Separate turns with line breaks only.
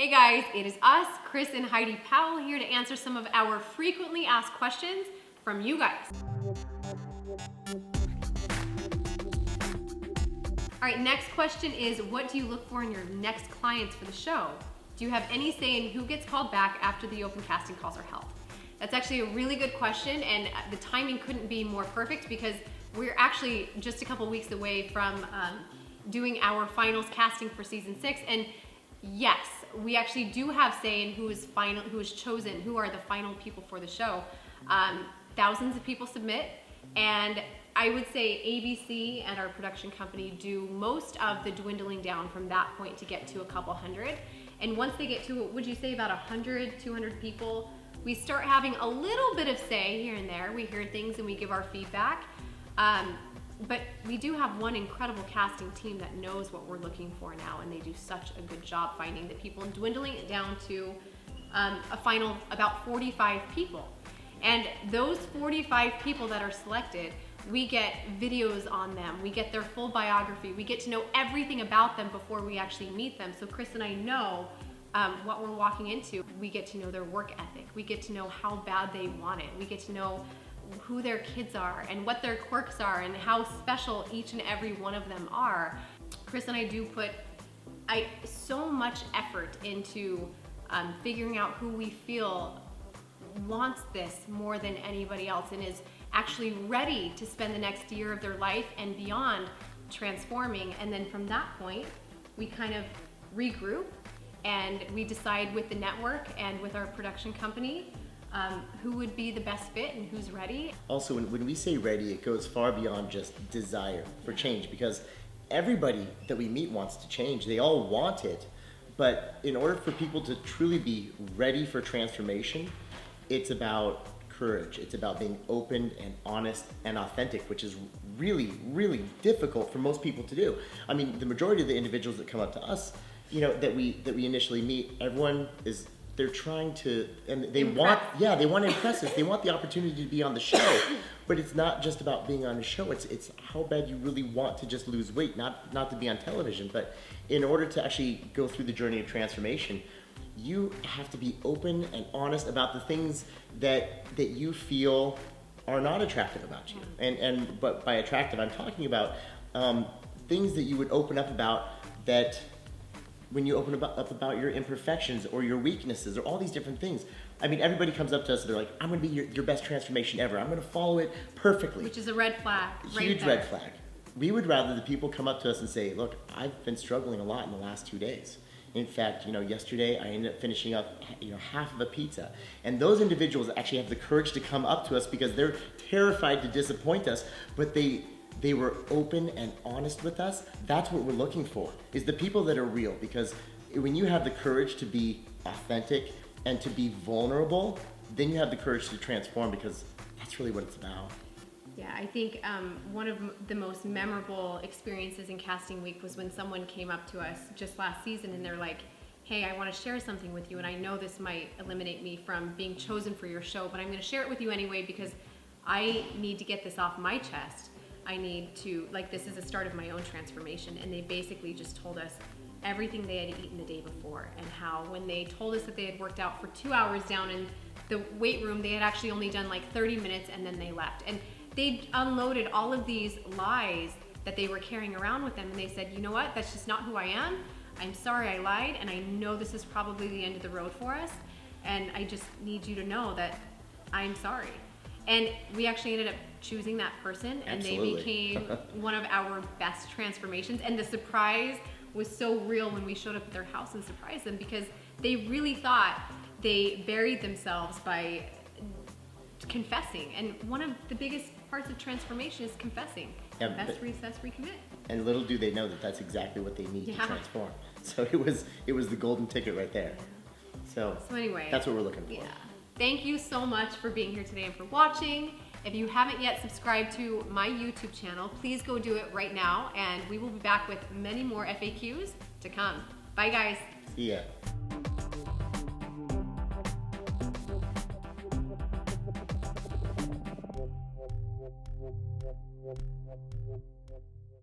Hey guys, it is us, Chris and Heidi Powell, here to answer some of our frequently asked questions from you guys. All right, next question is, what do you look for in your next clients for the show? Do you have any say in who gets called back after the open casting calls are held? That's actually a really good question, and the timing couldn't be more perfect because we're actually just a couple weeks away from doing our finals casting for season 6. And yes, we actually do have say in who is chosen, who are the final people for the show. Thousands of people submit, and I would say ABC and our production company do most of the dwindling down from that point to get to a couple hundred. And once they get to, would you say about 100, 200 people, we start having a little bit of say here and there. We hear things and we give our feedback. But we do have one incredible casting team that knows what we're looking for now, and they do such a good job finding the people and dwindling it down to a final about 45 people. And those 45 people that are selected, we get videos on them, we get their full biography, we get to know everything about them before we actually meet them. So Chris and I know what we're walking into. We get to know their work ethic, we get to know how bad they want it, we get to know who their kids are and what their quirks are and how special each and every one of them are. Chris and I do put so much effort into figuring out who we feel wants this more than anybody else and is actually ready to spend the next year of their life and beyond transforming. And then from that point, we kind of regroup and we decide with the network and with our production company who would be the best fit and who's ready.
Also, when we say ready, it goes far beyond just desire for change, because everybody that we meet wants to change. They all want it, but in order for people to truly be ready for transformation, it's about courage. It's about being open and honest and authentic, which is really, really difficult for most people to do. I mean, the majority of the individuals that come up to us, you know, that we initially meet, everyone is, they're trying to, and they want to impress us. They want the opportunity to be on the show, but it's not just about being on the show. It's how bad you really want to just lose weight, not to be on television. But in order to actually go through the journey of transformation, you have to be open and honest about the things that you feel are not attractive about you. But by attractive, I'm talking about things that you would open up about, that when you open up about your imperfections or your weaknesses or all these different things. I mean, everybody comes up to us and they're like, I'm gonna be your best transformation ever. I'm gonna follow it perfectly.
Which is a red flag.
Huge red flag. We would rather the people come up to us and say, look, I've been struggling a lot in the last 2 days. In fact, yesterday I ended up finishing up, half of a pizza. And those individuals actually have the courage to come up to us because they're terrified to disappoint us, but they were open and honest with us. That's what we're looking for, is the people that are real. Because when you have the courage to be authentic and to be vulnerable, then you have the courage to transform, because that's really what it's about.
Yeah, I think one of the most memorable experiences in casting week was when someone came up to us just last season and they're like, hey, I want to share something with you, and I know this might eliminate me from being chosen for your show, but I'm going to share it with you anyway because I need to get this off my chest. I need to, this is the start of my own transformation. And they basically just told us everything they had eaten the day before, and how when they told us that they had worked out for 2 hours down in the weight room, they had actually only done 30 minutes and then they left. And they unloaded all of these lies that they were carrying around with them, and they said, you know what, that's just not who I am. I'm sorry I lied, and I know this is probably the end of the road for us, and I just need you to know that I'm sorry. And we actually ended up choosing that person, and
Absolutely.
They became one of our best transformations. And the surprise was so real when we showed up at their house and surprised them, because they really thought they buried themselves by confessing. And one of the biggest parts of transformation is confessing. Confess, reassess, recommit. And
little do they know that that's exactly what they need to transform. So it was the golden ticket right there. So
anyway,
that's what we're looking for.
Yeah. Thank you so much for being here today and for watching. If you haven't yet subscribed to my YouTube channel, please go do it right now, and we will be back with many more FAQs to come. Bye guys.
See ya.